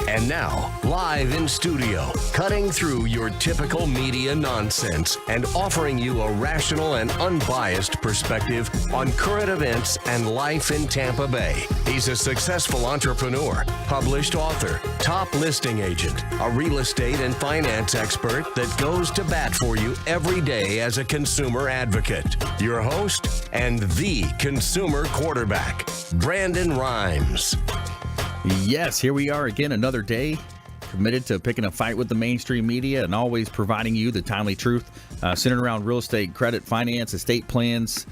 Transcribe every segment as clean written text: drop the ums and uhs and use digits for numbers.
And now, live in studio, cutting through your typical media nonsense and offering you a rational and unbiased perspective on current events and life in Tampa Bay. He's a successful entrepreneur, published author, top listing agent, a real estate and finance expert that goes to bat for you every day as a consumer advocate. Your host and the consumer quarterback, Brandon Rhymes. Yes, here we are again, another day, committed to picking a fight with the mainstream media and always providing you the timely truth, centered around real estate, credit, finance, estate plans,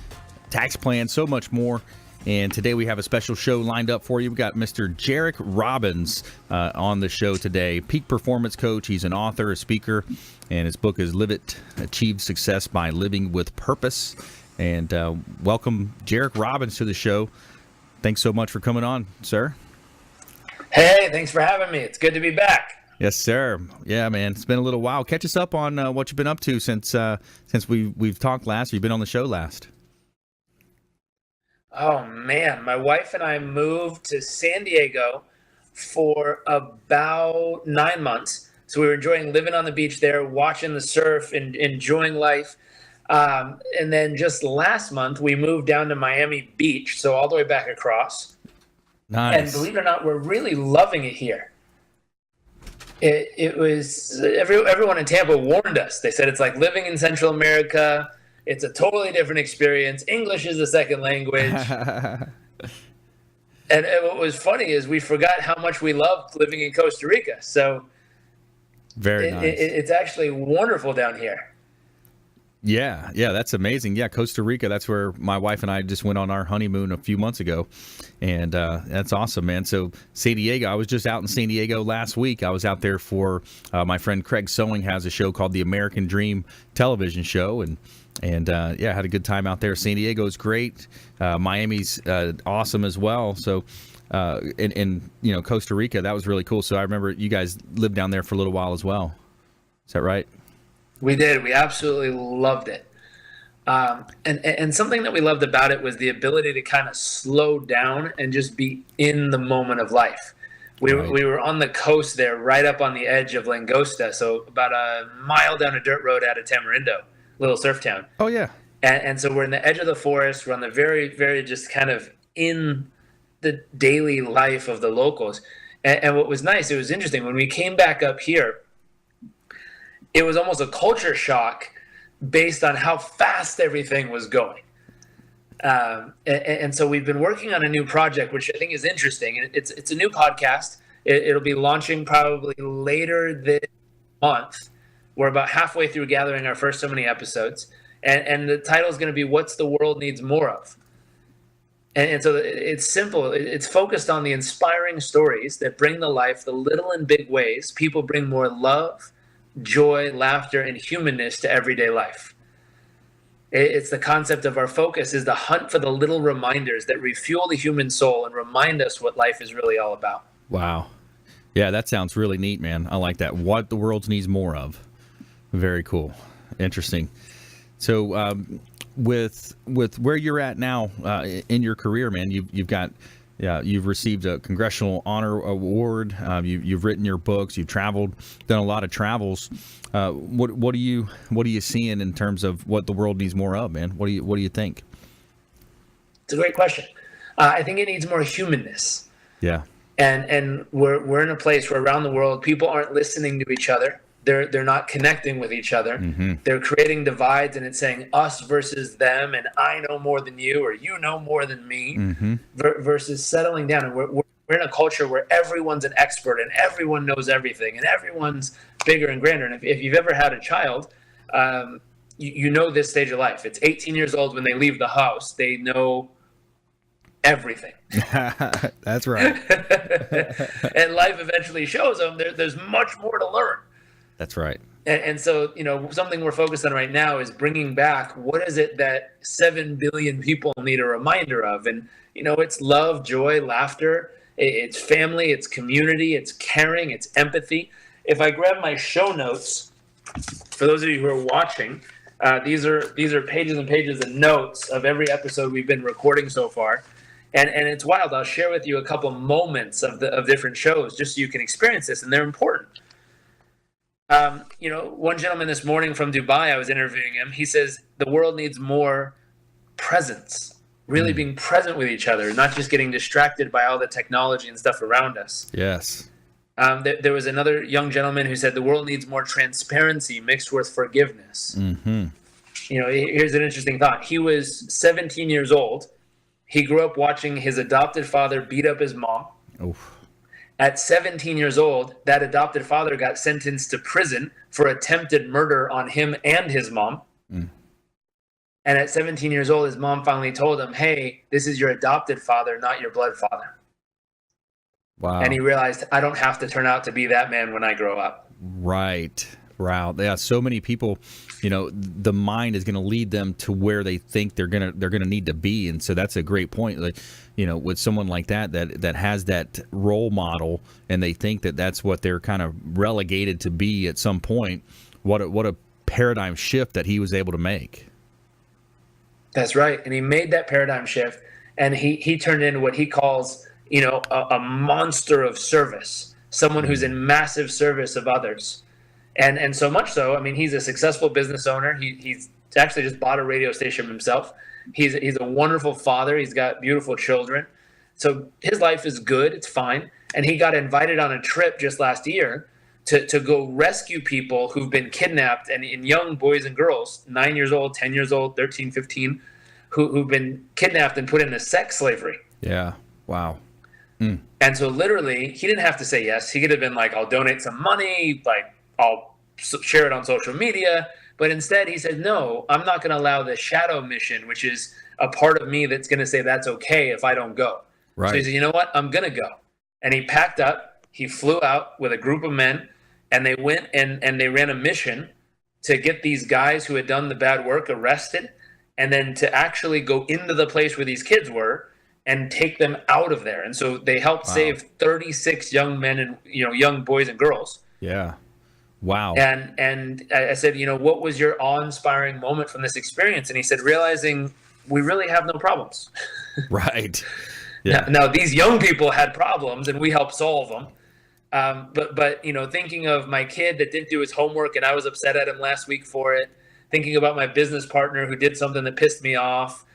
tax plans, so much more. And today we have a special show lined up for you. We've got Mr. Jairek Robbins on the show today, peak performance coach. He's an author, a speaker, and his book is Live It, Achieve Success by Living with Purpose. And welcome, Jairek Robbins, to the show. Thanks so much for coming on, sir. Hey, thanks for having me. It's good to be back. Yes, sir. Yeah, man. It's been a little while. Catch us up on what you've been up to since we've talked last. You've been on the show last. Oh, man. My wife and I moved to San Diego for about 9 months. So we were enjoying living on the beach there, watching the surf and enjoying life. And then just last month, we moved down to Miami Beach, so all the way back across. Nice. And believe it or not, we're really loving it here. It was everyone in Tampa warned us. They said it's like living in Central America. It's a totally different experience. English is the second language. And what was funny is we forgot how much we loved living in Costa Rica. So very nice. It's actually wonderful down here. Yeah, that's amazing. Yeah, Costa Rica, that's where my wife and I just went on our honeymoon a few months ago, and that's awesome, man. So San Diego, I was just out in San Diego last week. I was out there for my friend Craig Sewing has a show called The American Dream television show, and yeah, had a good time out there. San Diego is great. Miami's awesome as well. So and you know, Costa Rica, that was really cool. So I remember you guys lived down there for a little while as well. Is that right? We did. We absolutely loved it. And something that we loved about it was the ability to kind of slow down and just be in the moment of life. We were on the coast there, right up on the edge of Langosta, so about a mile down a dirt road out of Tamarindo, little surf town. Oh, yeah. And so we're in the edge of the forest. We're on the very, very just kind of in the daily life of the locals. And what was nice, it was interesting, when we came back up here, it was almost a culture shock based on how fast everything was going. And so we've been working on a new project, which I think is interesting. It's a new podcast. It'll be launching probably later this month. We're about halfway through gathering our first so many episodes. And the title is going to be What's the World Needs More Of? And so it's simple. It's focused on the inspiring stories that bring to life the little and big ways people bring more love, joy, laughter, and humanness to everyday life. It's the concept of our focus is the hunt for the little reminders that refuel the human soul and remind us what life is really all about. Wow. Yeah, that sounds really neat, man. I like that. What the world needs more of. Very cool. Interesting. So with where you're at now in your career, man, you've received a congressional honor award. You've written your books. You've traveled, done a lot of travels. What are you seeing in terms of what the world needs more of, man? What do you think? It's a great question. I think it needs more humanness. Yeah. And we're in a place where around the world people aren't listening to each other. They're not connecting with each other. Mm-hmm. They're creating divides, and it's saying us versus them, and I know more than you, or you know more than me, mm-hmm. versus settling down. And we're in a culture where everyone's an expert and everyone knows everything, and everyone's bigger and grander. And if you've ever had a child, you know this stage of life. It's 18 years old when they leave the house. They know everything. That's right. And life eventually shows them there's much more to learn. That's right. And so, you know, something we're focused on right now is bringing back what is it that 7 billion people need a reminder of? And, you know, it's love, joy, laughter, it's family, it's community, it's caring, it's empathy. If I grab my show notes, for those of you who are watching, these are pages and pages of notes of every episode we've been recording so far. And it's wild. I'll share with you a couple moments of different shows just so you can experience this, and they're important. One gentleman this morning from Dubai, I was interviewing him. He says the world needs more presence, really being present with each other, not just getting distracted by all the technology and stuff around us. Yes. There was another young gentleman who said the world needs more transparency mixed with forgiveness. Mm-hmm. Here's an interesting thought. He was 17 years old. He grew up watching his adopted father beat up his mom. Oof. At 17 years old, that adopted father got sentenced to prison for attempted murder on him and his mom. Mm. And at 17 years old, his mom finally told him, hey, this is your adopted father, not your blood father. Wow. And he realized, I don't have to turn out to be that man when I grow up. Right. Wow. Yeah. So many people, the mind is going to lead them to where they think they're going to need to be. And so that's a great point. Like, with someone like that has that role model and they think that that's what they're kind of relegated to be at some point. What a paradigm shift that he was able to make. That's right. And he made that paradigm shift, and he turned into what he calls, a monster of service, someone who's in massive service of others. And so much so, I mean, he's a successful business owner. He's actually just bought a radio station himself. He's a wonderful father. He's got beautiful children. So his life is good. It's fine. And he got invited on a trip just last year to go rescue people who've been kidnapped, and young boys and girls, 9 years old, 10 years old, 13, 15, who've been kidnapped and put into sex slavery. Yeah. Wow. Mm. And so literally, he didn't have to say yes. He could have been like, I'll donate some money, like I'll share it on social media. But instead, he said, no, I'm not going to allow the shadow mission, which is a part of me that's going to say that's okay if I don't go. Right. So he said, you know what? I'm going to go. And he packed up. He flew out with a group of men, and they went and they ran a mission to get these guys who had done the bad work arrested, and then to actually go into the place where these kids were and take them out of there. And so they helped save 36 young men and young boys and girls. Yeah. Wow. And I said, what was your awe-inspiring moment from this experience? And he said, realizing we really have no problems. Right. Yeah. Now these young people had problems, and we helped solve them. But thinking of my kid that didn't do his homework, and I was upset at him last week for it. Thinking about my business partner who did something that pissed me off.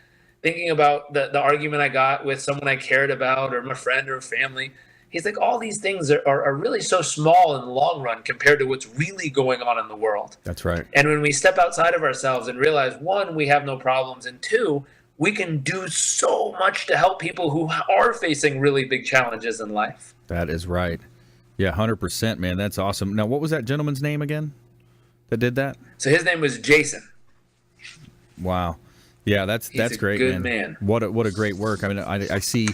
Thinking about the argument I got with someone I cared about, or my friend or family. He's like, all these things are really so small in the long run compared to what's really going on in the world. That's right. And when we step outside of ourselves and realize, one, we have no problems, and two, we can do so much to help people who are facing really big challenges in life. That is right. Yeah, 100%, man. That's awesome. Now, what was that gentleman's name again that did that? So his name was Jason. Wow. Yeah, that's great, good man. What a great work. I mean, I see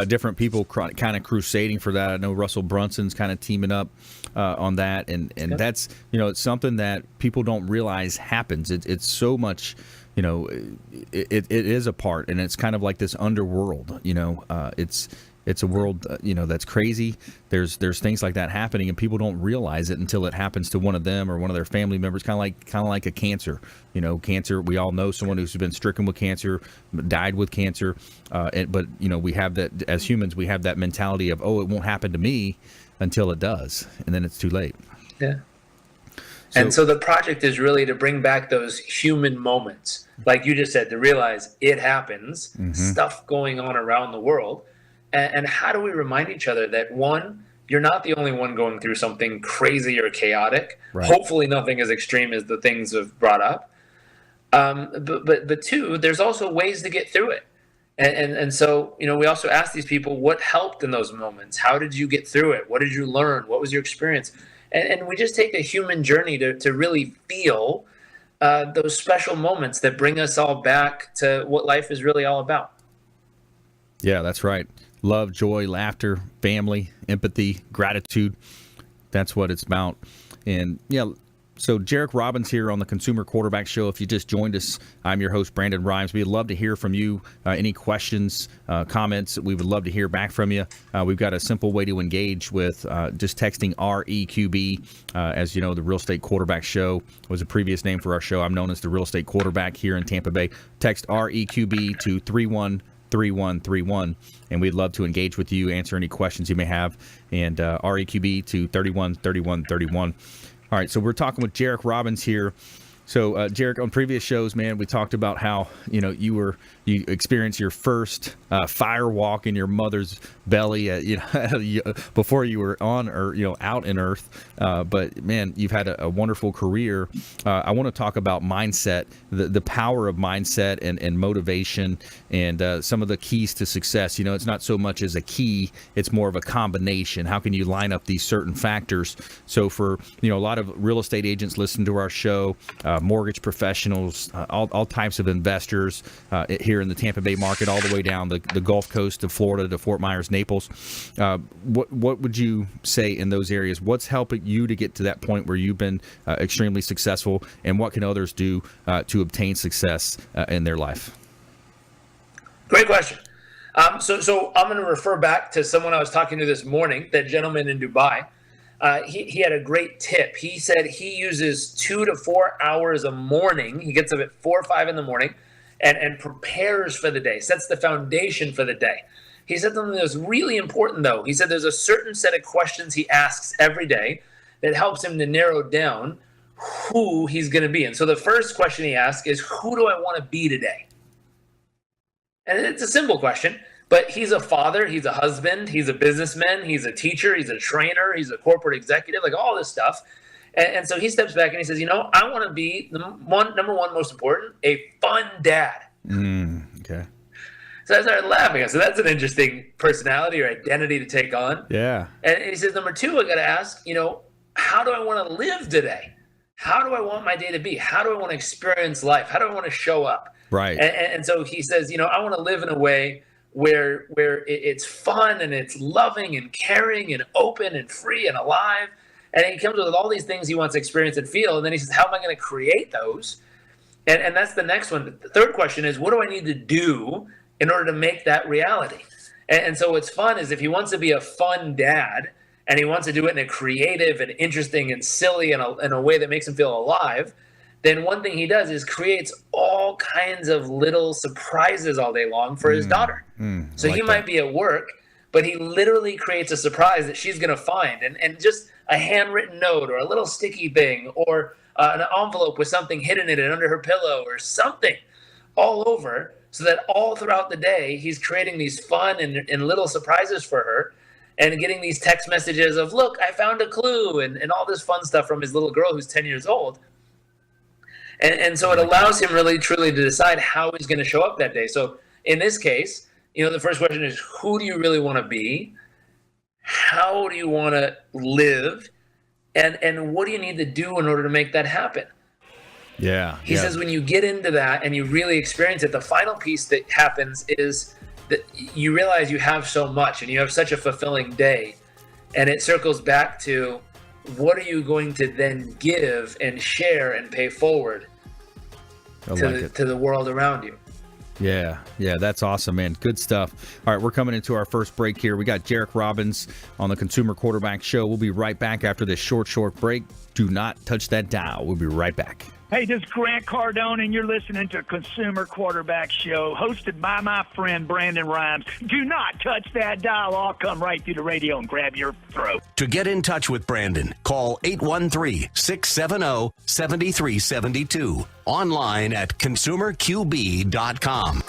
different people kind of crusading for that. I know Russell Brunson's kind of teaming up on that, and yep. That's it's something that people don't realize happens. It's so much, it is a part, and it's kind of like this underworld. It's a world, that's crazy. There's things like that happening, and people don't realize it until it happens to one of them or one of their family members. Kind of like a cancer. Cancer. We all know someone who's been stricken with cancer, died with cancer. But we have that as humans. We have that mentality of, oh, it won't happen to me until it does, and then it's too late. Yeah. And so the project is really to bring back those human moments, like you just said, to realize it happens. Mm-hmm. Stuff going on around the world. And how do we remind each other that, one, you're not the only one going through something crazy or chaotic. Right. Hopefully nothing as extreme as the things we've brought up. But two, there's also ways to get through it. And so, we also ask these people, what helped in those moments? How did you get through it? What did you learn? What was your experience? And we just take a human journey to really feel those special moments that bring us all back to what life is really all about. Yeah, that's right. Love, joy, laughter, family, empathy, gratitude. That's what it's about. And yeah, so Jairek Robbins here on the Consumer Quarterback Show. If you just joined us, I'm your host, Brandon Rhymes. We'd love to hear from you. Any questions, comments, we would love to hear back from you. We've got a simple way to engage with just texting REQB. As you know, the Real Estate Quarterback Show was a previous name for our show. I'm known as the Real Estate Quarterback here in Tampa Bay. Text REQB to 313 3131. And we'd love to engage with you, answer any questions you may have, and REQB to 313131. All right, so we're talking with Jairek Robbins here. So, Jairek, on previous shows, man, we talked about how, you experienced your first fire walk in your mother's belly, before you were on, or, out in earth. But, man, you've had a wonderful career. I want to talk about mindset, the power of mindset and motivation, and some of the keys to success. It's not so much as a key, it's more of a combination. How can you line up these certain factors? So for, a lot of real estate agents listen to our show, mortgage professionals, all types of investors here in the Tampa Bay market, all the way down the Gulf Coast of Florida to Fort Myers, Naples. What would you say in those areas? What's helping you to get to that point where you've been extremely successful, and what can others do to obtain success in their life? Great question. So I'm going to refer back to someone I was talking to this morning, that gentleman in Dubai. He had a great tip. He said he uses 2 to 4 hours a morning. He gets up at 4 or 5 in the morning and prepares for the day, sets the foundation for the day. He said something that was really important, though. He said there's a certain set of questions he asks every day that helps him to narrow down who he's going to be. And so the first question he asks is, who do I want to be today? And it's a simple question. But he's a father, he's a husband, he's a businessman, he's a teacher, he's a trainer, he's a corporate executive, like all this stuff. And so he steps back and he says, I want to be number one, most important, a fun dad. Okay. So I started laughing. I said, that's an interesting personality or identity to take on. Yeah. And he says, number two, I got to ask, how do I want to live today? How do I want my day to be? How do I want to experience life? How do I want to show up? Right. And so he says, I want to live in a way where it's fun and it's loving and caring and open and free and alive. And he comes with all these things he wants to experience and feel. And then he says, how am I going to create those? And that's the next one. The third question is, what do I need to do in order to make that reality? And so what's fun is if he wants to be a fun dad and he wants to do it in a creative and interesting and silly in a way that makes him feel alive, then one thing he does is creates all kinds of little surprises all day long for his daughter. So he might be at work, but he literally creates a surprise that she's going to find. And just a handwritten note or a little sticky thing or an envelope with something hidden in it under her pillow or something all over, so that all throughout the day, he's creating these fun and little surprises for her and getting these text messages of, look, I found a clue and all this fun stuff from his little girl who's 10 years old. And so it allows him really, truly to decide how he's going to show up that day. So in this case, the first question is, who do you really want to be? How do you want to live? And what do you need to do in order to make that happen? Yeah. He says when you get into that and you really experience it, the final piece that happens is that you realize you have so much and you have such a fulfilling day. And it circles back to, what are you going to then give and share and pay forward to the world around you? Yeah, that's awesome, man. Good stuff. All right, we're coming into our first break here. We got Jairek Robbins on the Consumer Quarterback Show. We'll be right back after this short break. Do not touch that dial. We'll be right back. Hey, this is Grant Cardone, and you're listening to Consumer Quarterback Show, hosted by my friend Brandon Rhymes. Do not touch that dial. I'll come right through the radio and grab your throat. To get in touch with Brandon, call 813-670-7372. Online at consumerqb.com.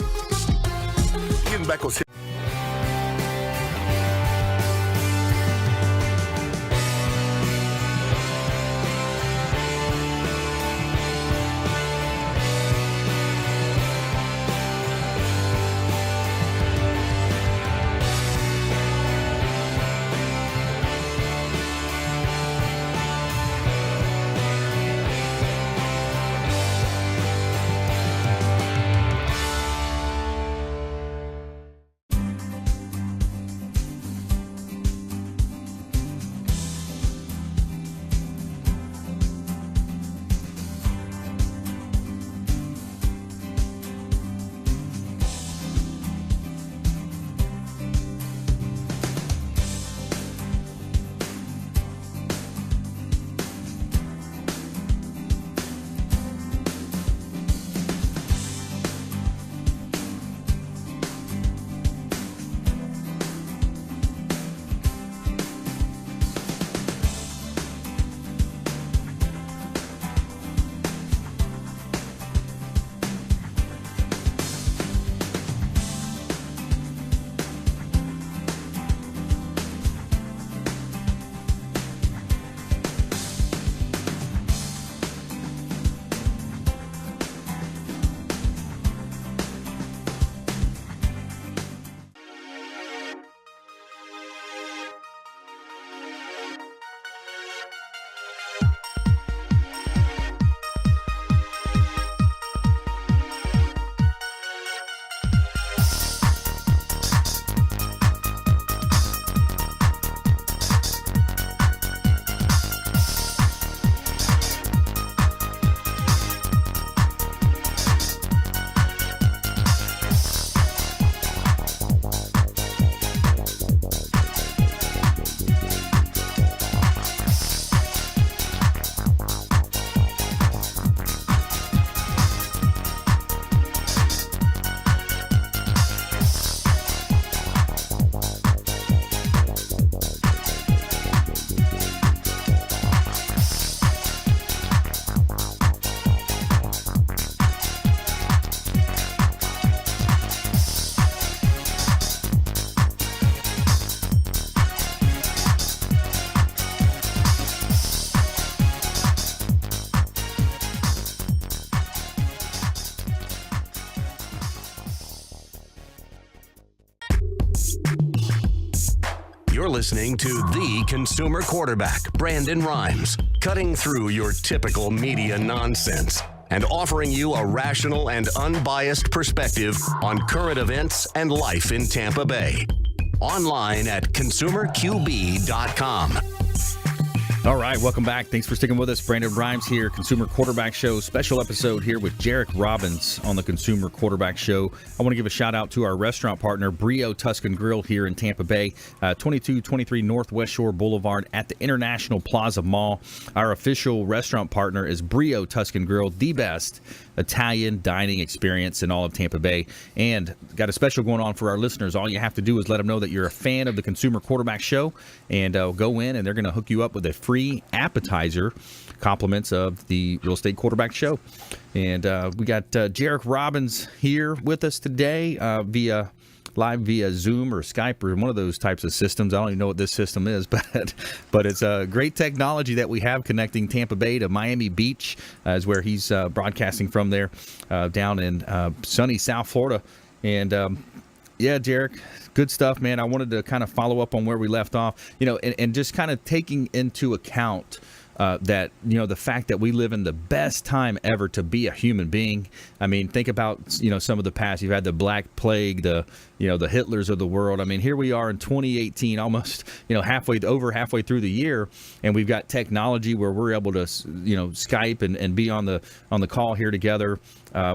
You're listening to the consumer quarterback, Brandon Rhymes, cutting through your typical media nonsense and offering you a rational and unbiased perspective on current events and life in Tampa Bay. Online at consumerqb.com. All right, welcome back. Thanks for sticking with us. Brandon Rhymes here, Consumer Quarterback Show. Special episode here with Jairek Robbins on the Consumer Quarterback Show. I want to give a shout out to our restaurant partner, Brio Tuscan Grill here in Tampa Bay, 2223 Northwest Shore Boulevard at the International Plaza Mall. Our official restaurant partner is Brio Tuscan Grill, the best Italian dining experience in all of Tampa Bay. And got a special going on for our listeners. All you have to do is let them know that you're a fan of the Consumer Quarterback Show, and go in and they're going to hook you up with a free appetizer, compliments of the Real Estate Quarterback Show. And we got Jairek Robbins here with us today via Zoom or Skype or one of those types of systems. I don't even know what this system is, but it's a great technology that we have connecting Tampa Bay to Miami Beach, is where he's broadcasting from there, down in sunny South Florida. And yeah, Jairek, good stuff, man. I wanted to kind of follow up on where we left off, and just kind of taking into account that, the fact that we live in the best time ever to be a human being. I mean, think about, some of the past. You've had the Black Plague, the Hitlers of the world. I mean, here we are in 2018, almost, halfway through the year, and we've got technology where we're able to, Skype and be on the call here together.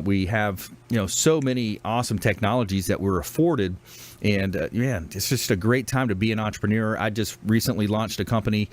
We have, so many awesome technologies that we're afforded. And it's just a great time to be an entrepreneur. I just recently launched a company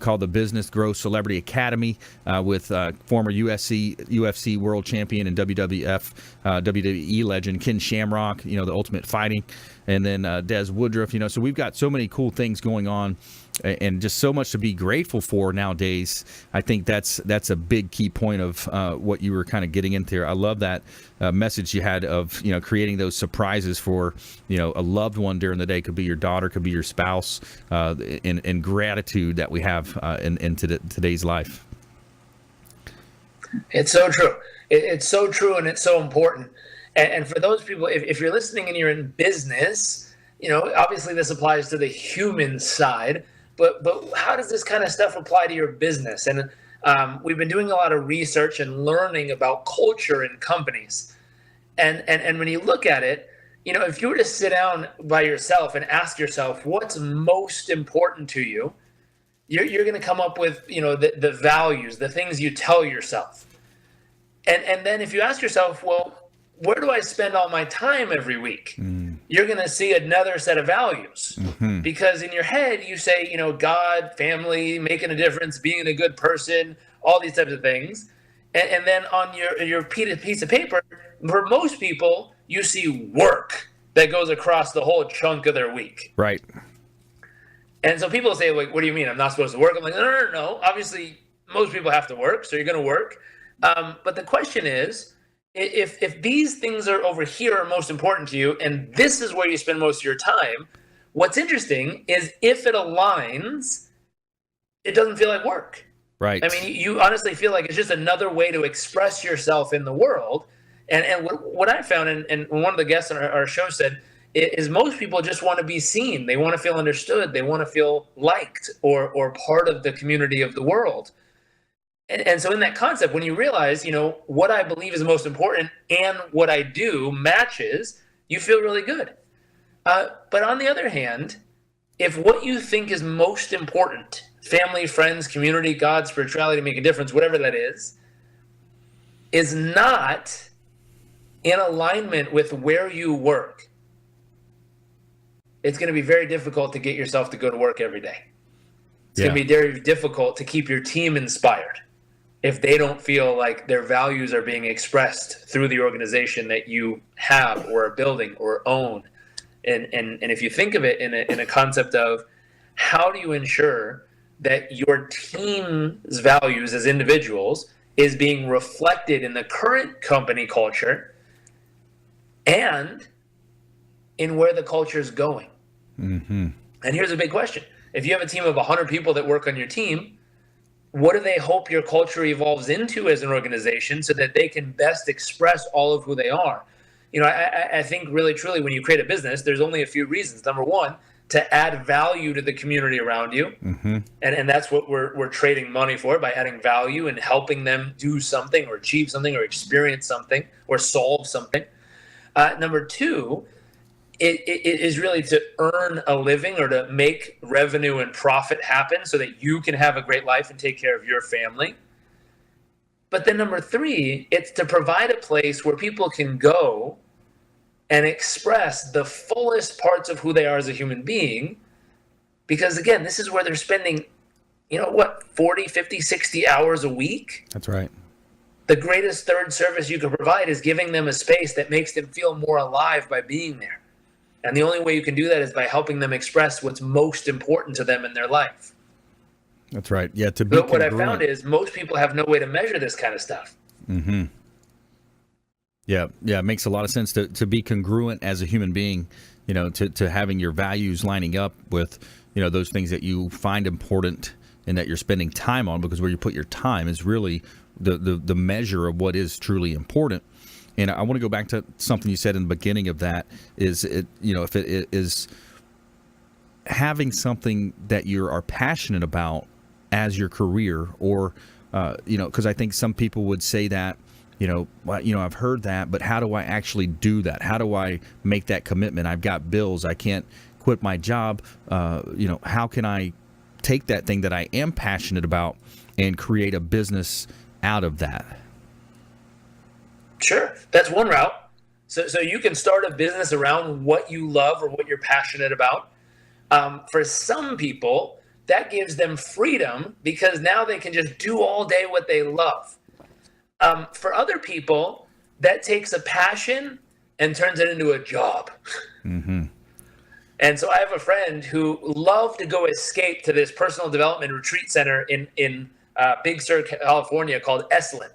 called the Business Growth Celebrity Academy with former UFC world champion and WWE legend Ken Shamrock, the Ultimate Fighting, and then Des Woodruff. So we've got so many cool things going on, and just so much to be grateful for nowadays. I think that's a big key point of what you were kind of getting into. I love that message you had of creating those surprises for a loved one during the day. Could be your daughter, could be your spouse, in gratitude that we have in today's life. It's so true. It's so true, and it's so important. And for those people, if you're listening and you're in business, obviously this applies to the human side, but how does this kind of stuff apply to your business? And we've been doing a lot of research and learning about culture in companies. And when you look at it, if you were to sit down by yourself and ask yourself what's most important to you, you're going to come up with, the values, the things you tell yourself. And then if you ask yourself, well, where do I spend all my time every week? You're going to see another set of values, because in your head you say, God, family, making a difference, being a good person, all these types of things. And then on your piece of paper, for most people, you see work that goes across the whole chunk of their week. Right. And so people say, like, what do you mean? I'm not supposed to work? I'm like, no. Obviously, most people have to work, so you're going to work. But the question is, if these things are over here are most important to you, and this is where you spend most of your time, what's interesting is if it aligns, it doesn't feel like work. Right. I mean, you honestly feel like it's just another way to express yourself in the world. And what I found, and one of the guests on our show said, is most people just want to be seen. They want to feel understood. They want to feel liked or part of the community of the world. And so in that concept, when you realize, what I believe is most important and what I do matches, you feel really good. But on the other hand, if what you think is most important, family, friends, community, God, spirituality, make a difference, whatever that is not in alignment with where you work, it's going to be very difficult to get yourself to go to work every day. It's going to be very difficult to keep your team inspired if they don't feel like their values are being expressed through the organization that you have or are building or own. And if you think of it in a concept of how do you ensure that your team's values as individuals is being reflected in the current company culture and in where the culture is going. And here's a big question. If you have a team of 100 people that work on your team, what do they hope your culture evolves into as an organization so that they can best express all of who they are? I think really, truly, when you create a business, there's only a few reasons. Number one, to add value to the community around you. And that's what we're trading money for, by adding value and helping them do something or achieve something or experience something or solve something. Number two, it is really to earn a living or to make revenue and profit happen so that you can have a great life and take care of your family. But then number three, it's to provide a place where people can go and express the fullest parts of who they are as a human being. Because again, this is where they're spending, 40, 50, 60 hours a week. That's right. The greatest third service you can provide is giving them a space that makes them feel more alive by being there. And the only way you can do that is by helping them express what's most important to them in their life. That's right. Yeah, to be But what I congruent. found is most people have no way to measure this kind of stuff. Yeah, it makes a lot of sense to be congruent as a human being, to having your values lining up with, those things that you find important and that you're spending time on, because where you put your time is really the measure of what is truly important. And I want to go back to something you said in the beginning of that is, if it is having something that you are passionate about as your career, or, because I think some people would say that, I've heard that, but how do I actually do that? How do I make that commitment? I've got bills. I can't quit my job. How can I take that thing that I am passionate about and create a business out of that? Sure. That's one route. So you can start a business around what you love or what you're passionate about. For some people, that gives them freedom because now they can just do all day what they love. For other people, that takes a passion and turns it into a job. And so I have a friend who loved to go escape to this personal development retreat center in Big Sur, California, called Esalen.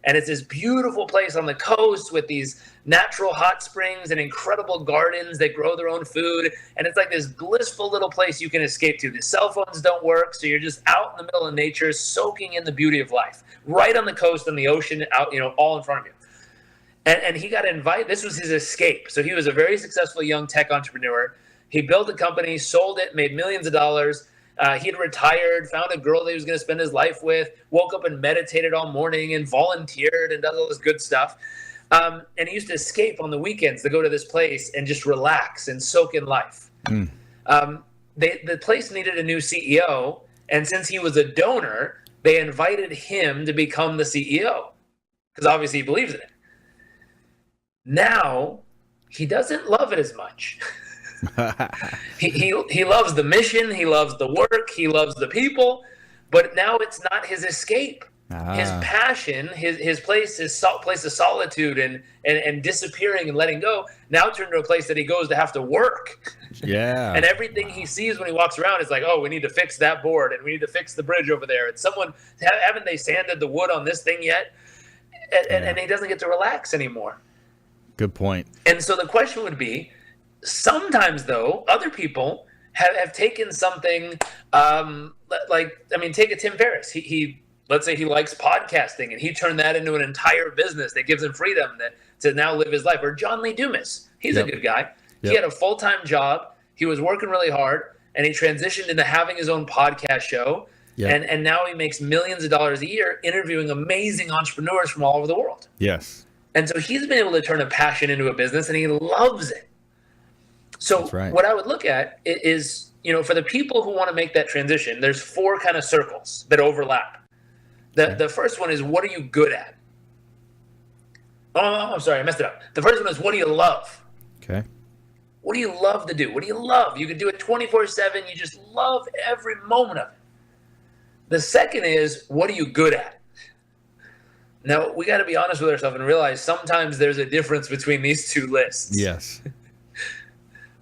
And it's this beautiful place on the coast with these natural hot springs and incredible gardens that grow their own food. And it's like this blissful little place you can escape to. The cell phones don't work, so you're just out in the middle of nature, soaking in the beauty of life, right on the coast and the ocean, out, all in front of you. And he got invited. This was his escape. So he was a very successful young tech entrepreneur. He built a company, sold it, made millions of dollars. He had retired, found a girl that he was going to spend his life with, woke up and meditated all morning and volunteered and does all this good stuff. And he used to escape on the weekends to go to this place and just relax and soak in life. The place needed a new CEO. And since he was a donor, they invited him to become the CEO because obviously he believes in it. Now, he doesn't love it as much. He loves the mission, he loves the work, he loves the people, but now it's not his escape. His passion, his place, place of solitude and disappearing and letting go now turned to a place that he goes to have to work. Yeah. And everything he sees when he walks around is like, oh, we need to fix that board and we need to fix the bridge over there. And haven't they sanded the wood on this thing yet? And he doesn't get to relax anymore. Good point. And so the question would be, sometimes, though, other people have taken something take a Tim Ferriss. He let's say he likes podcasting, and he turned that into an entire business that gives him freedom to now live his life. Or John Lee Dumas. He's a good guy. He had a full-time job. He was working really hard, and he transitioned into having his own podcast show. And now he makes millions of dollars a year interviewing amazing entrepreneurs from all over the world. Yes. And so he's been able to turn a passion into a business, and he loves it. So what I would look at is, for the people who want to make that transition, there's 4 kind of circles that overlap. The first one is, what are you good at? Oh, I'm sorry, I messed it up. The first one is, what do you love? Okay. What do you love to do? What do you love? You can do it 24/7. You just love every moment of it. The second is, what are you good at? Now, we got to be honest with ourselves and realize sometimes there's a difference between these two lists. Yes.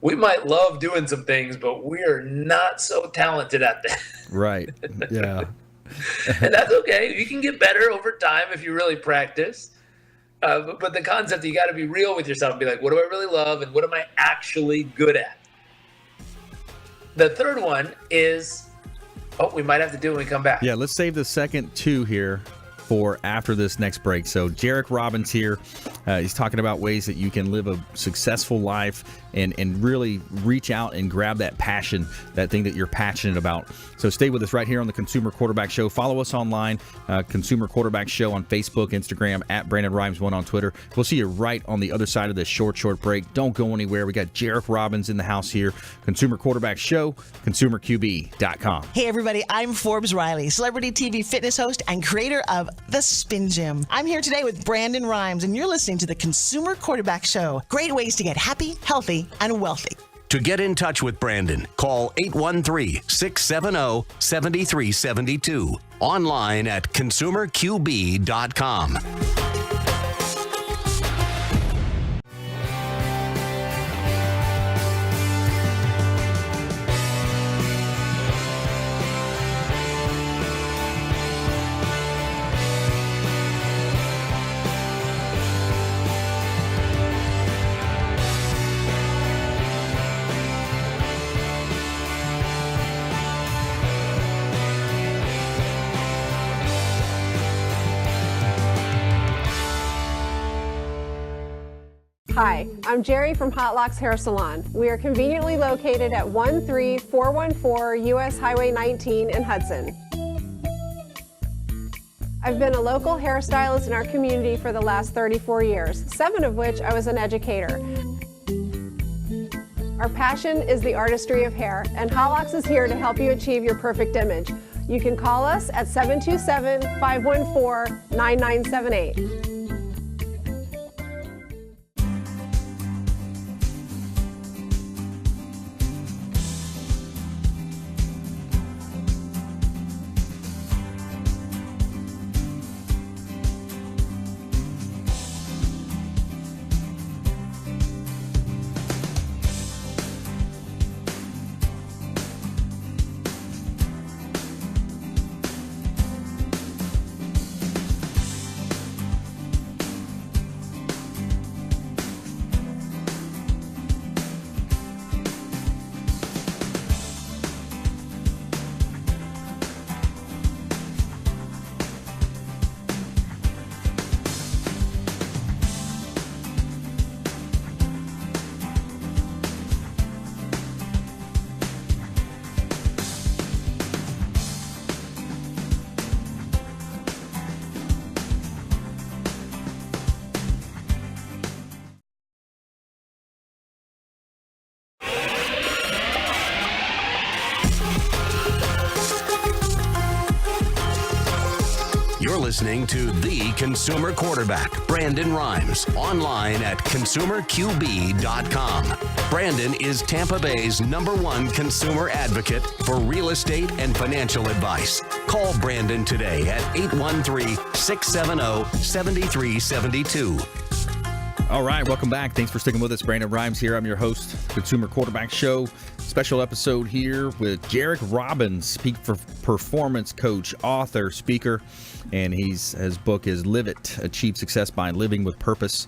We might love doing some things, but we're not so talented at that. Right. Yeah. And that's okay. You can get better over time if you really practice. But the concept, you got to be real with yourself and be like, what do I really love and what am I actually good at? The third one is, we might have to do it when we come back. Yeah, let's save the second 2 here for after this next break. So Jairek Robbins here. He's talking about ways that you can live a successful life and really reach out and grab that passion, that thing that you're passionate about. So stay with us right here on the Consumer Quarterback Show. Follow us online, Consumer Quarterback Show on Facebook, Instagram, at Brandon Rhymes1 on Twitter. We'll see you right on the other side of this short break. Don't go anywhere. We got Jairek Robbins in the house here. Consumer Quarterback Show, ConsumerQB.com. Hey everybody, I'm Forbes Riley, celebrity TV fitness host and creator of The Spin Gym. I'm here today with Brandon Rhymes, and you're listening to the Consumer Quarterback Show. Great ways to get happy, healthy, and wealthy. To get in touch with Brandon, call 813-670-7372. Online at ConsumerQB.com. Hi, I'm Jerry from Hot Locks Hair Salon. We are conveniently located at 13414 US Highway 19 in Hudson. I've been a local hairstylist in our community for the last 34 years, 7 of which I was an educator. Our passion is the artistry of hair, and Hot Locks is here to help you achieve your perfect image. You can call us at 727-514-9978. You're listening to The Consumer Quarterback, Brandon Rhymes, online at ConsumerQB.com. Brandon is Tampa Bay's #1 consumer advocate for real estate and financial advice. Call Brandon today at 813-670-7372. All right, welcome back. Thanks for sticking with us. Brandon Rhymes here. I'm your host, Consumer Quarterback Show. Special episode here with Jairek Robbins, peak performance coach, author, speaker, and his book is Live It, Achieve Success by Living with Purpose.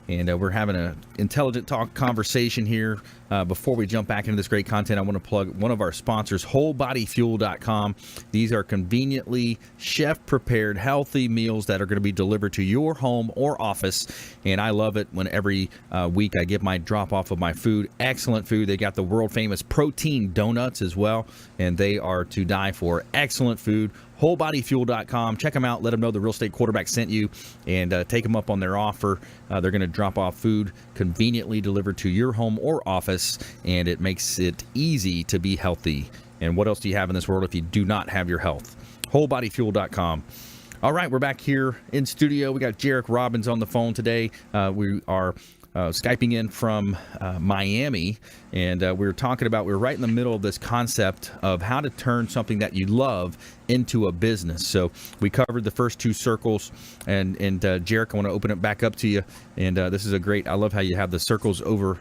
And we're having an intelligent talk conversation here. Before we jump back into this great content, I want to plug one of our sponsors, WholeBodyFuel.com. These are conveniently chef-prepared, healthy meals that are going to be delivered to your home or office. And I love it when every week I get my drop-off of my food. Excellent food. They got the world-famous protein donuts as well, and they are to die for. Excellent food. WholeBodyFuel.com. Check them out. Let them know the Real Estate Quarterback sent you, and take them up on their offer. They're going to drop off food conveniently delivered to your home or office, and it makes it easy to be healthy. And what else do you have in this world if you do not have your health? WholeBodyFuel.com. All right, we're back here in studio. We got Jairek Robbins on the phone today. We are Skyping in from Miami, and we were right in the middle of this concept of how to turn something that you love into a business. So we covered the first 2 circles, and Jairek, I want to open it back up to you. And this is I love how you have the circles over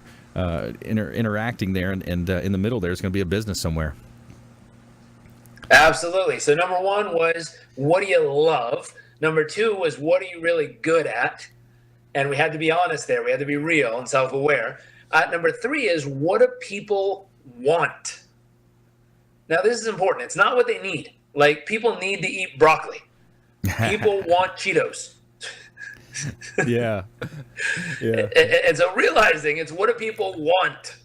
interacting there, and in the middle there's going to be a business somewhere. Absolutely. So number 1 was, what do you love? Number 2 was, what are you really good at? And we had to be honest there. We had to be real and self-aware. Number 3 is, what do people want? Now, this is important. It's not what they need. Like, people need to eat broccoli. People want Cheetos. Yeah. And so realizing it's what do people want?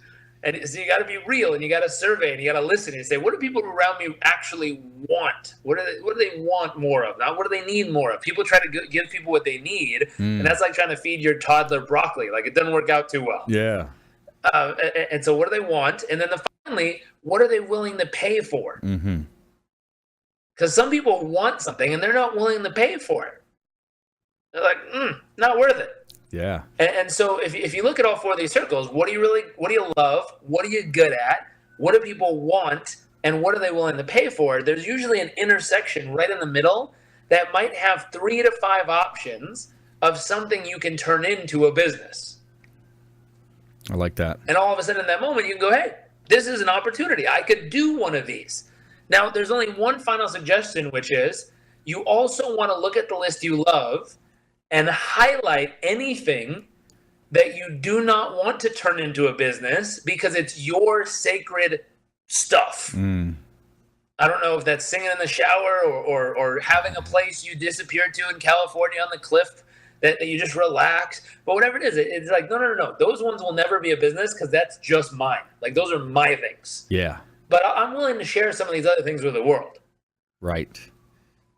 And so you got to be real, and you got to survey, and you got to listen and say, what do people around me actually want? What do they want more of? Not what do they need more of? People try to give people what they need, and that's like trying to feed your toddler broccoli. Like, it doesn't work out too well. Yeah. And so what do they want? And then finally, what are they willing to pay for? Mm-hmm. Because some people want something, and they're not willing to pay for it. They're like, not worth it. Yeah. And so if you look at all four of these circles, what do you love? What are you good at? What do people want? And what are they willing to pay for? There's usually an intersection right in the middle that might have 3 to 5 options of something you can turn into a business. I like that. And all of a sudden in that moment, you can go, hey, this is an opportunity. I could do one of these. Now, there's only one final suggestion, which is you also want to look at the list you love and highlight anything that you do not want to turn into a business because it's your sacred stuff. I don't know if that's singing in the shower or having a place you disappeared to in California on the cliff that you just relax. But whatever it is, it's like, no. Those ones will never be a business because that's just mine. Like, those are my things. Yeah. But I'm willing to share some of these other things with the world. Right.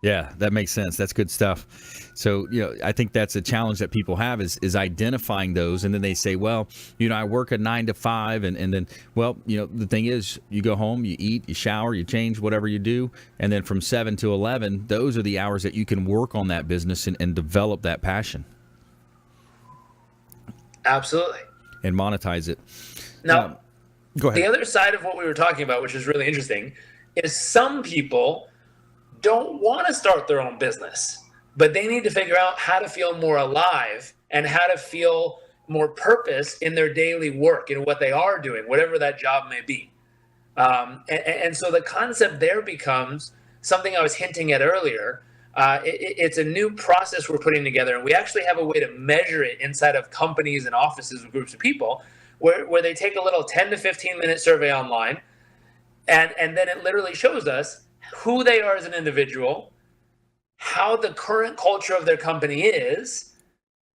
Yeah, that makes sense. That's good stuff. So, I think that's a challenge that people have is identifying those. And then they say, well, I work a 9 to 5. And then, well, the thing is, you go home, you eat, you shower, you change, whatever you do. And then from 7 to 11, those are the hours that you can work on that business and develop that passion. Absolutely. And monetize it. Now, go ahead. The other side of what we were talking about, which is really interesting, is some people don't want to start their own business, but they need to figure out how to feel more alive and how to feel more purpose in their daily work and what they are doing, whatever that job may be. And so the concept there becomes something I was hinting at earlier. It's a new process we're putting together, and we actually have a way to measure it inside of companies and offices with groups of people where they take a little 10 to 15 minute survey online, and then it literally shows us who they are as an individual, how the current culture of their company is,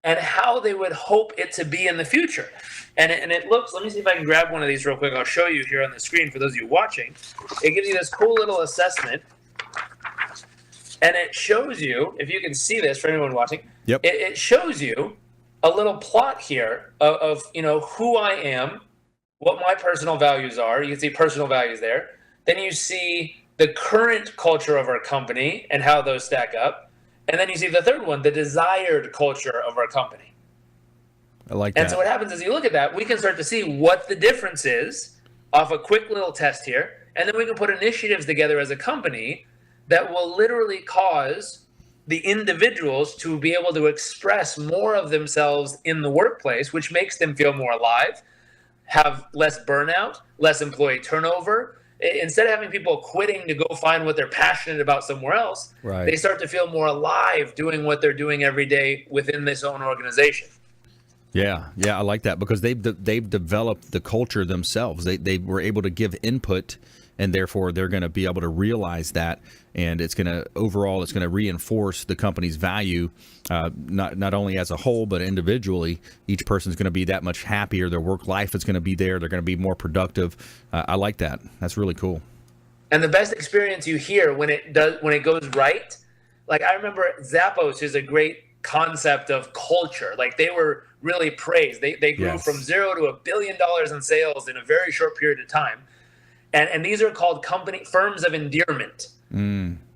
and how they would hope it to be in the future. And it looks, let me see if I can grab one of these real quick. I'll show you here on the screen for those of you watching. It gives you this cool little assessment. And it shows you, if you can see this for anyone watching, Yep. It shows you a little plot here of who I am, what my personal values are. You can see personal values there. Then you see the current culture of our company and how those stack up. And then you see the third one, the desired culture of our company. I like that. And so what happens is you look at that, we can start to see what the difference is off a quick little test here. And then we can put initiatives together as a company that will literally cause the individuals to be able to express more of themselves in the workplace, which makes them feel more alive, have less burnout, less employee turnover. Instead of having people quitting to go find what they're passionate about somewhere else, Right. They start to feel more alive doing what they're doing every day within this own organization. Yeah, I like that because they've developed the culture themselves. They were able to give input, and therefore they're going to be able to realize that, and it's going to reinforce the company's value, not only as a whole but individually. Each person's going to be that much happier. Their work life is going to be there. They're going to be more productive. I like that. That's really cool. And the best experience you hear when it goes right, like I remember Zappos is a great concept of culture. Like they were really praised. They grew Yes. from $0 to $1 billion in sales in a very short period of time. And these are called firms of endearment.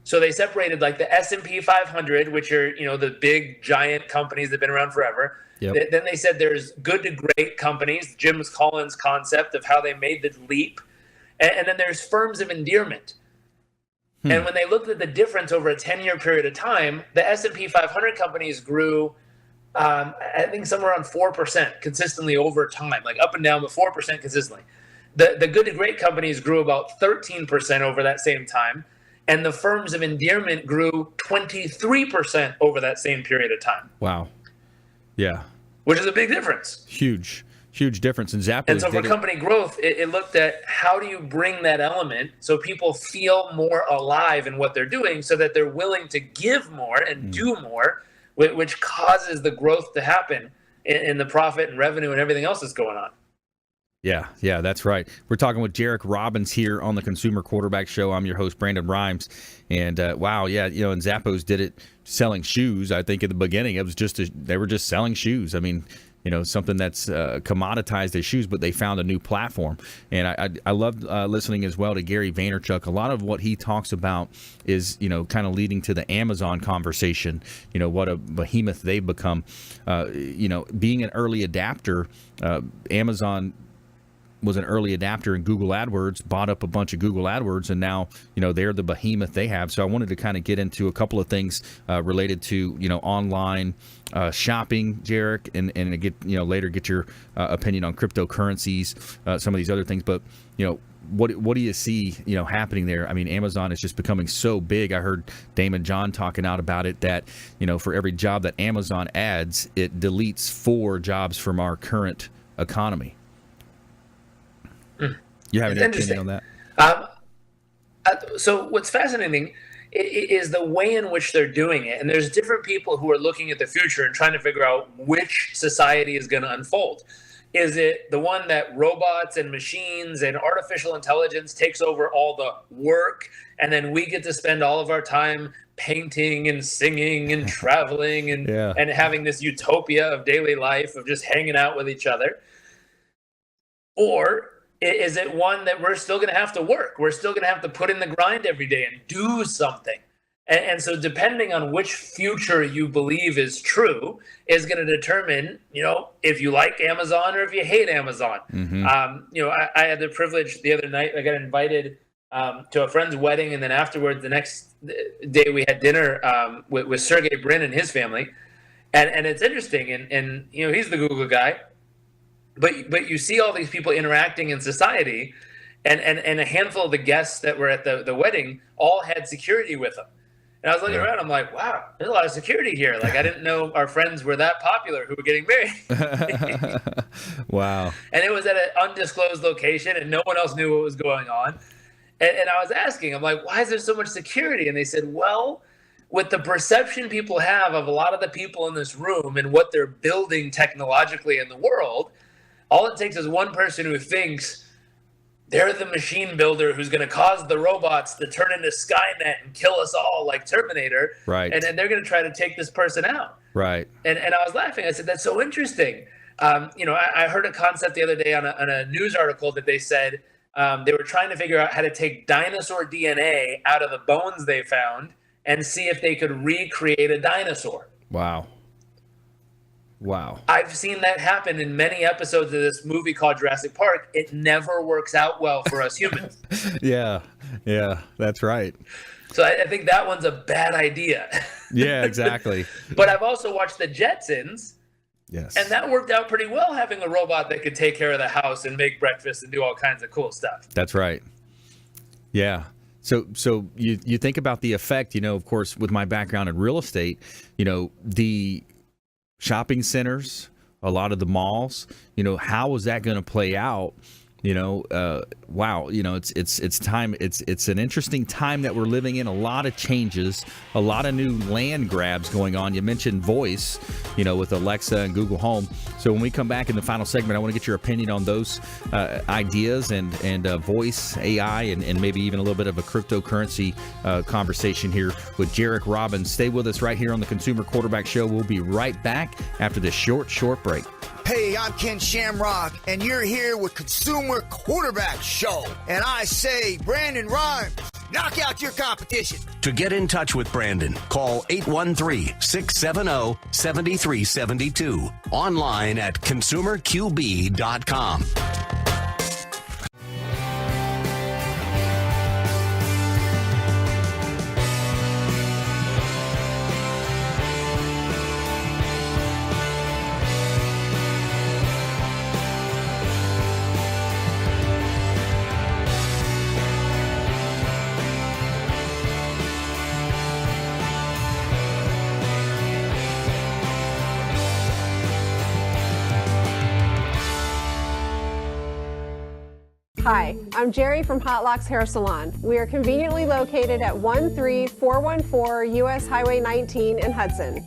So they separated like the S&P 500, which are, the big giant companies that have been around forever. Yep. Then they said there's good to great companies, Jim Collins' concept of how they made the leap. And then there's firms of endearment. And when they looked at the difference over a 10-year period of time, the S&P 500 companies grew, I think somewhere around 4% consistently over time, like up and down, but 4% consistently. The good to great companies grew about 13% over that same time. And the firms of endearment grew 23% over that same period of time. Wow. Yeah. Which is a big difference. Huge Huge difference. And Zappos And so for company growth, it looked at how do you bring that element so people feel more alive in what they're doing so that they're willing to give more and do more, which causes the growth to happen in the profit and revenue and everything else that's going on. Yeah, that's right. We're talking with Jairek Robbins here on the Consumer Quarterback Show. I'm your host, Brandon Rhymes. And and Zappos did it selling shoes. I think in the beginning, it was they were just selling shoes. I mean, something that's commoditized as shoes, but they found a new platform. And I loved listening as well to Gary Vaynerchuk. A lot of what he talks about is, kind of leading to the Amazon conversation, what a behemoth they've become. Being an early adapter, Amazon was an early adapter in Google AdWords, bought up a bunch of Google AdWords, and now, they're the behemoth they have. So I wanted to kind of get into a couple of things related to, online shopping, Jairek, and get, later get your opinion on cryptocurrencies, some of these other things. But, what do you see, happening there? I mean, Amazon is just becoming so big. I heard Damon John talking out about it that, for every job that Amazon adds, it deletes 4 jobs from our current economy. You have any opinion on that? So what's fascinating is the way in which they're doing it. And there's different people who are looking at the future and trying to figure out which society is going to unfold. Is it the one that robots and machines and artificial intelligence takes over all the work, and then we get to spend all of our time painting and singing and traveling and having this utopia of daily life of just hanging out with each other? Or is it one that we're still going to have to work? We're still going to have to put in the grind every day and do something. And so depending on which future you believe is true is going to determine, if you like Amazon or if you hate Amazon. Mm-hmm. I had the privilege the other night, I got invited to a friend's wedding. And then afterwards, the next day we had dinner with Sergey Brin and his family. And it's interesting. And he's the Google guy. But you see all these people interacting in society, and a handful of the guests that were at the wedding all had security with them. And I was looking around, I'm like, wow, there's a lot of security here. Like, I didn't know our friends were that popular who were getting married. Wow. And it was at an undisclosed location, and no one else knew what was going on. And I was asking, I'm like, why is there so much security? And they said, well, with the perception people have of a lot of the people in this room and what they're building technologically in the world, all it takes is one person who thinks they're the machine builder who's going to cause the robots to turn into Skynet and kill us all like Terminator. Right. And then they're going to try to take this person out. Right. And I was laughing. I said, that's so interesting. I heard a concept the other day on a news article that they said they were trying to figure out how to take dinosaur DNA out of the bones they found and see if they could recreate a dinosaur. Wow. I've seen that happen in many episodes of this movie called Jurassic Park. It never works out well for us humans. Yeah, that's right. So I think that one's a bad idea. Yeah, exactly. But I've also watched The Jetsons. Yes. And that worked out pretty well, having a robot that could take care of the house and make breakfast and do all kinds of cool stuff. That's right. Yeah. So you think about the effect, of course, with my background in real estate, the shopping centers, a lot of the malls, how is that going to play out? Wow, it's time. It's an interesting time that we're living in. A lot of changes, a lot of new land grabs going on. You mentioned voice, with Alexa and Google Home. So when we come back in the final segment, I want to get your opinion on those ideas and voice, AI, and maybe even a little bit of a cryptocurrency conversation here with Jairek Robbins. Stay with us right here on the Consumer Quarterback Show. We'll be right back after this short break. Hey, I'm Ken Shamrock, and you're here with Consumer Quarterback Show. And I say, Brandon Rhymes, knock out your competition. To get in touch with Brandon, call 813-670-7372. Online at consumerqb.com. Hi, I'm Jerry from Hot Locks Hair Salon. We are conveniently located at 13414 US Highway 19 in Hudson.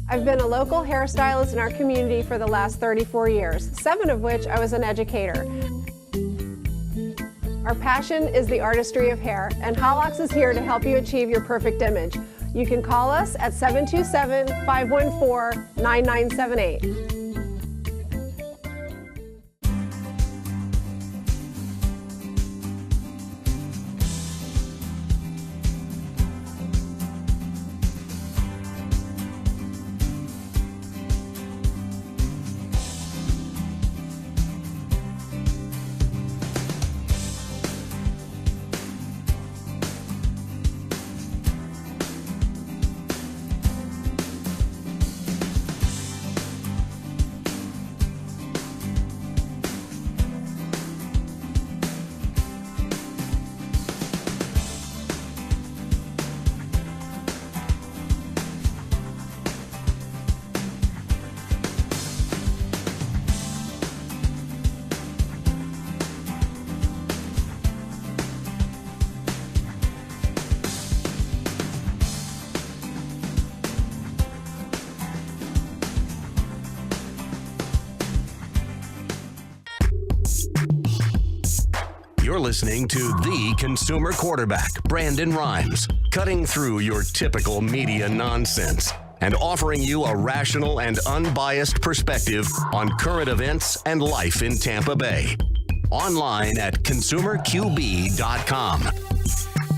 I've been a local hairstylist in our community for the last 34 years, 7 of which I was an educator. Our passion is the artistry of hair, and Hot Locks is here to help you achieve your perfect image. You can call us at 727-514-9978. You're listening to the consumer quarterback, Brandon Rhymes, cutting through your typical media nonsense and offering you a rational and unbiased perspective on current events and life in Tampa Bay. Online at consumerqb.com.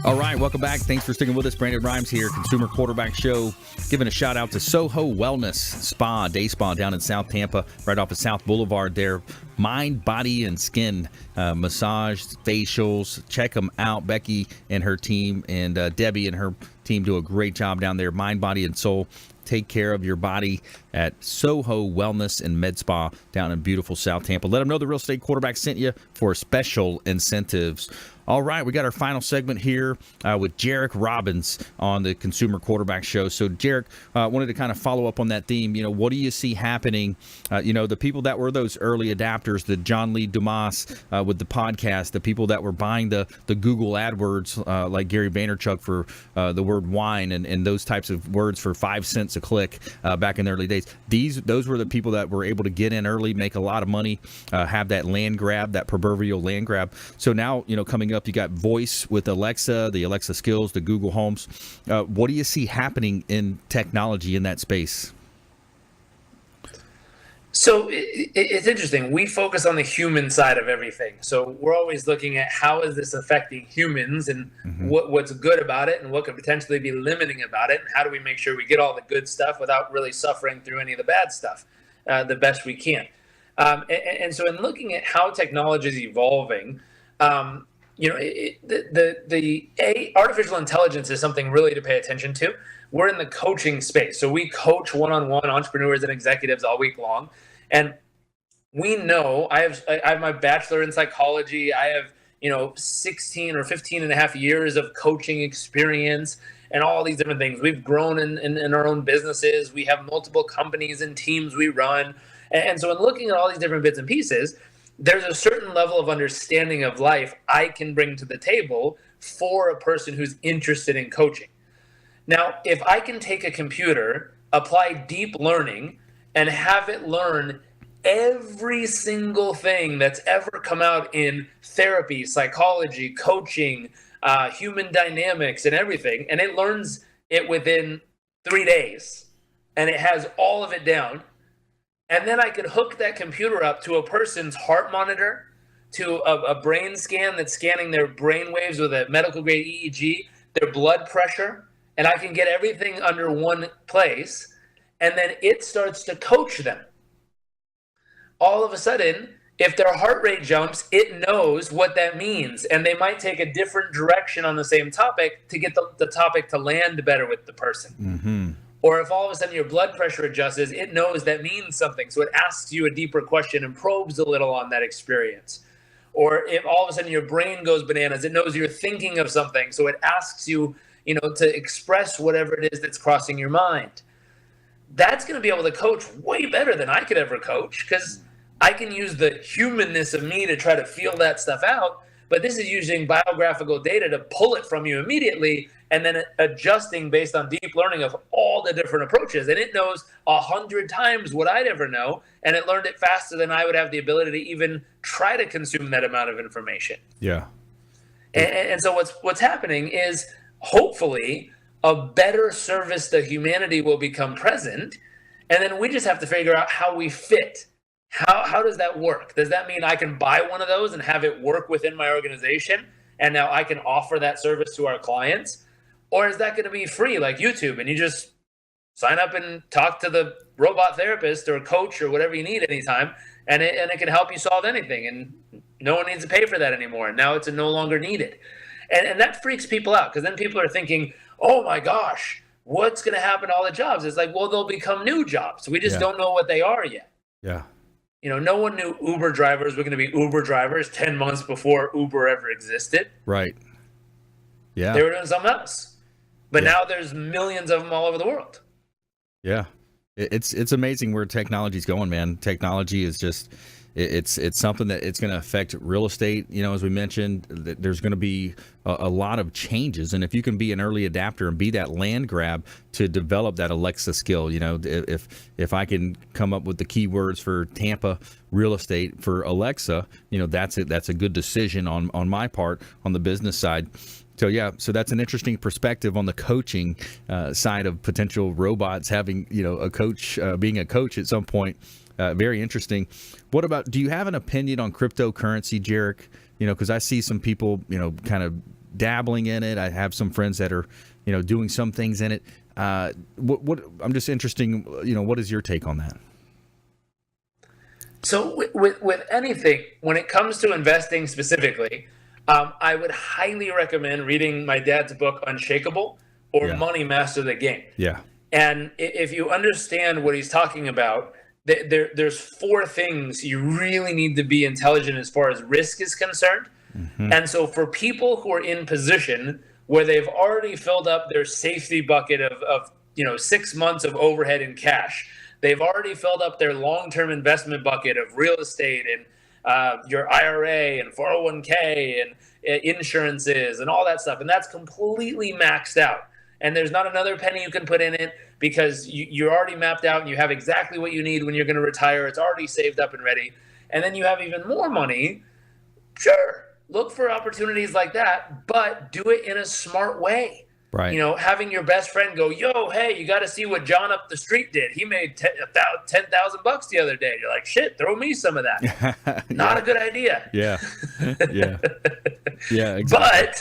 All right, welcome back. Thanks for sticking with us. Brandon Rhymes here, Consumer Quarterback Show. Giving a shout out to Soho Wellness Spa, Day Spa down in South Tampa, right off of South Boulevard there. Mind, body, and skin massage, facials. Check them out. Becky and her team and Debbie and her team do a great job down there. Mind, body, and soul. Take care of your body at Soho Wellness and Med Spa down in beautiful South Tampa. Let them know the Real Estate Quarterback sent you for special incentives. All right, we got our final segment here with Jairek Robbins on the Consumer Quarterback Show. So, Jairek, wanted to kind of follow up on that theme. You know, what do you see happening? The people that were those early adapters, the John Lee Dumas with the podcast, the people that were buying the Google AdWords like Gary Vaynerchuk for the word wine and those types of words for 5 cents a click back in the early days. Those were the people that were able to get in early, make a lot of money, have that land grab, that proverbial land grab. So now, coming up, you got voice with Alexa, the Alexa skills, the Google Homes. What do you see happening in technology in that space? So it's interesting. We focus on the human side of everything. So we're always looking at how is this affecting humans and what's good about it and what could potentially be limiting about it. And how do we make sure we get all the good stuff without really suffering through any of the bad stuff the best we can. And so in looking at how technology is evolving, artificial intelligence is something really to pay attention to. We're in the coaching space. So we coach one-on-one entrepreneurs and executives all week long. And we know I have my bachelor in psychology. I have, 16 or 15 and a half years of coaching experience and all these different things. We've grown in our own businesses. We have multiple companies and teams we run. And so in looking at all these different bits and pieces, there's a certain level of understanding of life I can bring to the table for a person who's interested in coaching. Now, if I can take a computer, apply deep learning, and have it learn every single thing that's ever come out in therapy, psychology, coaching, human dynamics, and everything, and it learns it within 3 days, and it has all of it down, and then I could hook that computer up to a person's heart monitor, to a brain scan that's scanning their brain waves with a medical grade EEG, their blood pressure, and I can get everything under one place, and then it starts to coach them. All of a sudden, if their heart rate jumps, it knows what that means, and they might take a different direction on the same topic to get the topic to land better with the person. Mm-hmm. Or if all of a sudden your blood pressure adjusts, it knows that means something. So it asks you a deeper question and probes a little on that experience. Or if all of a sudden your brain goes bananas, it knows you're thinking of something. So it asks you, to express whatever it is that's crossing your mind. That's going to be able to coach way better than I could ever coach, because I can use the humanness of me to try to feel that stuff out, but this is using biographical data to pull it from you immediately and then adjusting based on deep learning of all the different approaches. And it knows 100 times what I'd ever know, and it learned it faster than I would have the ability to even try to consume that amount of information. Yeah. And so what's happening is hopefully a better service to humanity will become present, and then we just have to figure out how we fit. How does that work? Does that mean I can buy one of those and have it work within my organization, and now I can offer that service to our clients? Or is that going to be free like YouTube, and you just sign up and talk to the robot therapist or coach or whatever you need anytime, and it can help you solve anything, and no one needs to pay for that anymore. Now it's no longer needed. And that freaks people out, because then people are thinking, oh my gosh, what's going to happen to all the jobs? It's like, well, they'll become new jobs. We just don't know what they are yet. Yeah. You know, no one knew Uber drivers were going to be Uber drivers 10 months before Uber ever existed. Right. Yeah. They were doing something else. But now there's millions of them all over the world. Yeah. It's amazing where technology's going, man. Technology is just, it's something that it's going to affect real estate. You know, as we mentioned, there's going to be a lot of changes. And if you can be an early adapter and be that land grab to develop that Alexa skill, you know, if I can come up with the keywords for Tampa real estate for Alexa, you know, that's a good decision on my part on the business side. So that's an interesting perspective on the coaching side of potential robots having, you know, a coach, being a coach at some point. Very interesting. What about, do you have an opinion on cryptocurrency, Jairek? You know, because I see some people, you know, kind of dabbling in it. I have some friends that are, you know, doing some things in it. What I'm just interested, you know, what is your take on that? So with anything, when it comes to investing specifically, I would highly recommend reading my dad's book, Unshakable, or Money Master the Game. Yeah. And if you understand what he's talking about, there's 4 things you really need to be intelligent as far as risk is concerned. Mm-hmm. And so for people who are in position where they've already filled up their safety bucket of 6 months of overhead in cash, they've already filled up their long-term investment bucket of real estate and your IRA and 401k and insurances and all that stuff. And that's completely maxed out. And there's not another penny you can put in it because you're already mapped out and you have exactly what you need when you're going to retire. It's already saved up and ready. And then you have even more money. Sure, look for opportunities like that, but do it in a smart way. Right. You know, having your best friend go, yo, hey, you got to see what John up the street did. He made $10,000 the other day. You're like, shit, throw me some of that. Not a good idea. Yeah. Yeah. Yeah. Exactly.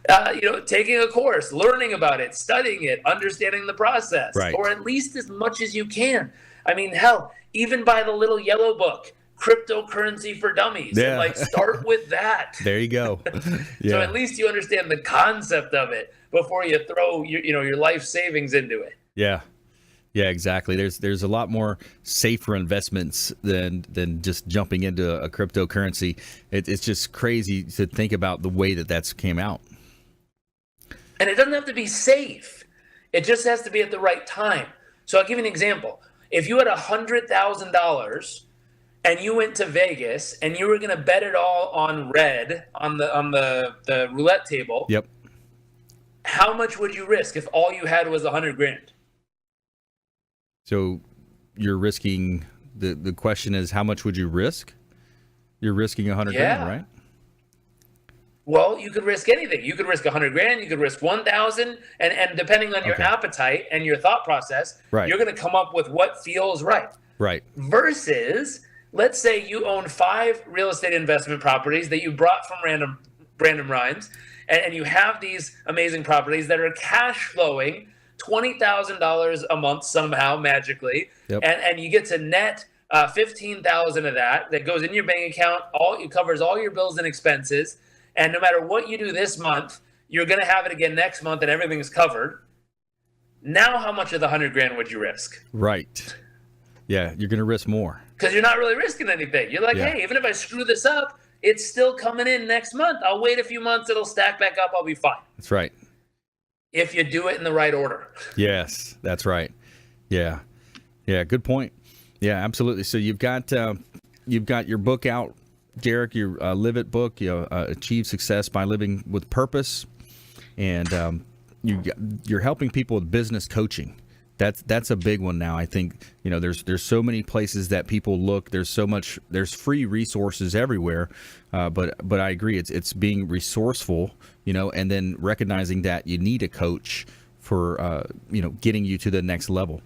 But, taking a course, learning about it, studying it, understanding the process, or at least as much as you can. I mean, hell, even buy the little yellow book, Cryptocurrency for Dummies. Yeah. And, start with that. There you go. Yeah. So at least you understand the concept of it before you throw your life savings into it. Yeah. Yeah, exactly. There's a lot more safer investments than just jumping into a cryptocurrency. It's just crazy to think about the way that's came out. And it doesn't have to be safe. It just has to be at the right time. So I'll give you an example. If you had $100,000 and you went to Vegas and you were going to bet it all on red on the roulette table. Yep. How much would you risk if all you had was $100,000? So you're risking, the question is, how much would you risk? You're risking $100,000, right? Well, you could risk anything. You could risk $100,000. You could risk 1,000, and depending on your appetite and your thought process, you're going to come up with what feels right. Right. Versus, let's say you own 5 real estate investment properties that you brought from Random Rhymes, and you have these amazing properties that are cash flowing $20,000 a month somehow magically, and you get to net $15,000 of that goes in your bank account. It covers all your bills and expenses. And no matter what you do this month, you're going to have it again next month and everything's covered. Now, how much of the $100,000 would you risk? Right. Yeah, you're going to risk more. Because you're not really risking anything. You're like, hey, even if I screw this up, it's still coming in next month. I'll wait a few months. It'll stack back up. I'll be fine. That's right. If you do it in the right order. Yes, that's right. Yeah. Yeah, good point. Yeah, absolutely. So you've got you've got your book out, Jairek, your Live It book, Achieve Success by Living with Purpose, and you're helping people with business coaching. That's a big one now. I think, there's so many places that people look. There's free resources everywhere, but I agree. It's being resourceful, and then recognizing that you need a coach for getting you to the next level.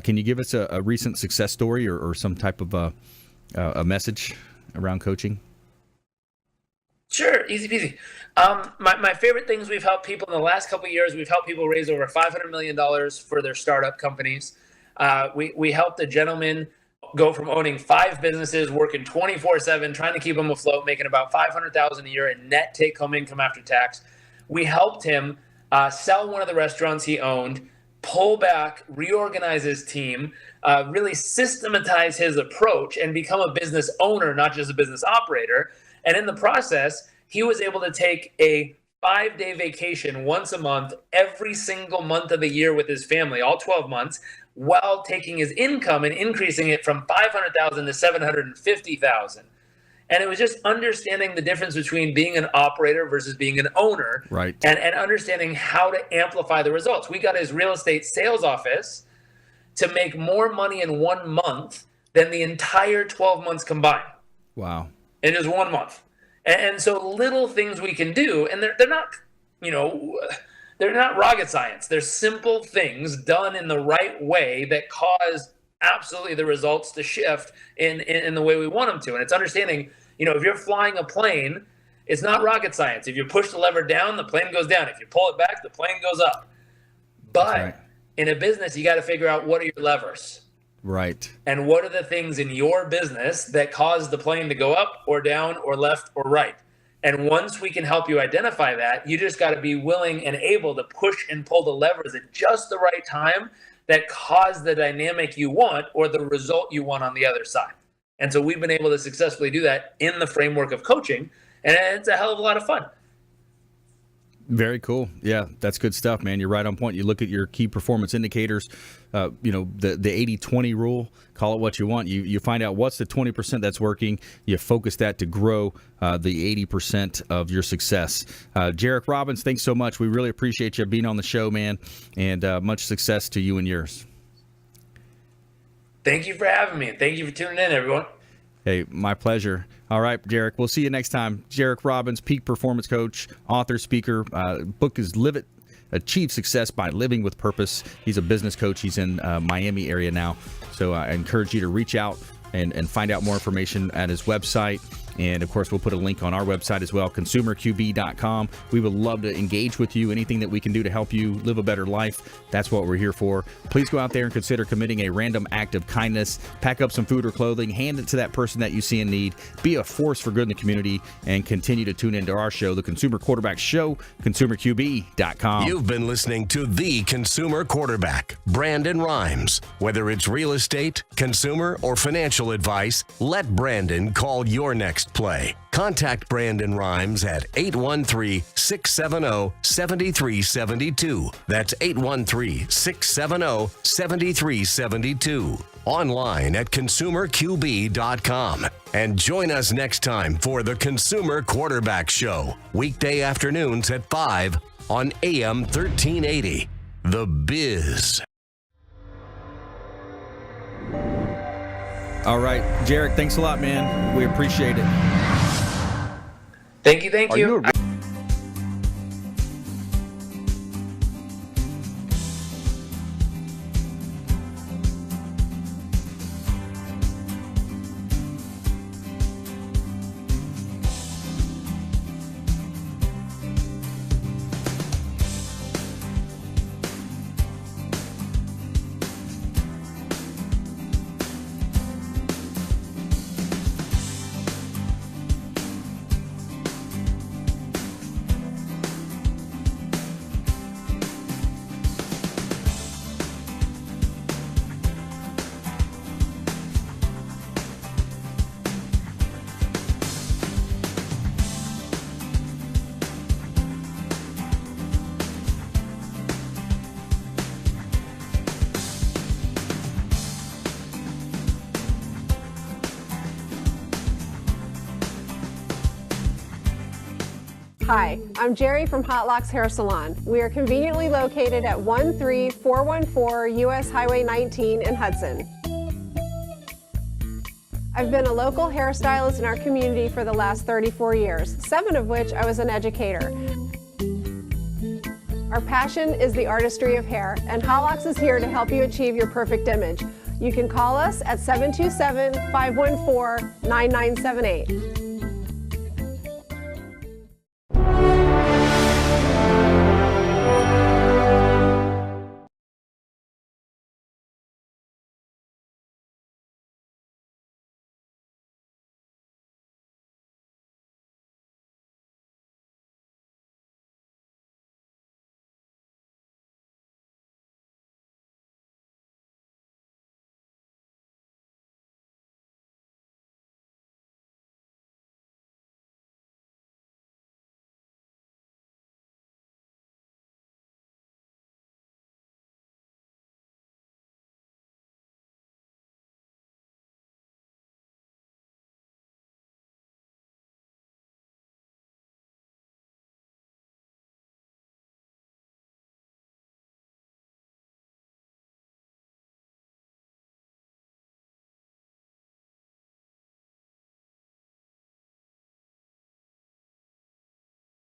Can you give us a recent success story or some type of a message around coaching? Sure, easy peasy. My favorite things we've helped people in the last couple of years, we've helped people raise over $500 million for their startup companies. We helped a gentleman go from owning 5 businesses, working 24/7, trying to keep them afloat, making about $500,000 a year in net take-home income after tax. We helped him sell one of the restaurants he owned, pull back, reorganize his team, really systematize his approach and become a business owner, not just a business operator. And in the process, he was able to take a 5-day vacation once a month, every single month of the year with his family, all 12 months, while taking his income and increasing it from $500,000 to $750,000. And it was just understanding the difference between being an operator versus being an owner, right? And understanding how to amplify the results. We got his real estate sales office to make more money in 1 month than the entire 12 months combined. Wow. In just 1 month. And so little things we can do, and they're not, they're not rocket science. They're simple things done in the right way that cause absolutely the results to shift in the way we want them to. And it's understanding, if you're flying a plane, it's not rocket science. If you push the lever down, the plane goes down. If you pull it back, the plane goes up. But in a business, you got to figure out, what are your levers? Right. And what are the things in your business that cause the plane to go up or down or left or right? And once we can help you identify that, you just got to be willing and able to push and pull the levers at just the right time that cause the dynamic you want or the result you want on the other side. And so we've been able to successfully do that in the framework of coaching, and it's a hell of a lot of fun. Very cool. Yeah, that's good stuff, man. You're right on point. You look at your key performance indicators, the 80-20 rule, call it what you want. You find out what's the 20% that's working. You focus that to grow the 80% of your success. Jairek Robbins, thanks so much. We really appreciate you being on the show, man, and much success to you and yours. Thank you for having me, and thank you for tuning in, everyone. Hey, my pleasure. All right, Jairek, we'll see you next time. Jairek Robbins, peak performance coach, author, speaker. Book is Live It, Achieve Success by Living with Purpose. He's a business coach. He's in Miami area now. So I encourage you to reach out and find out more information at his website. And, of course, we'll put a link on our website as well, consumerqb.com. We would love to engage with you. Anything that we can do to help you live a better life, that's what we're here for. Please go out there and consider committing a random act of kindness. Pack up some food or clothing. Hand it to that person that you see in need. Be a force for good in the community. And continue to tune into our show, The Consumer Quarterback Show, consumerqb.com. You've been listening to The Consumer Quarterback, Brandon Rhymes. Whether it's real estate, consumer, or financial advice, let Brandon call your next play. Contact Brandon Rhymes at 813-670-7372. That's 813-670-7372. Online at consumerqb.com. And join us next time for the Consumer Quarterback Show, weekday afternoons at 5 on AM 1380. The Biz. All right, Jairek, thanks a lot, man. We appreciate it. Thank you. Hi, I'm Jerry from Hot Locks Hair Salon. We are conveniently located at 13414 US Highway 19 in Hudson. I've been a local hairstylist in our community for the last 34 years, 7 of which I was an educator. Our passion is the artistry of hair, and Hot Locks is here to help you achieve your perfect image. You can call us at 727-514-9978.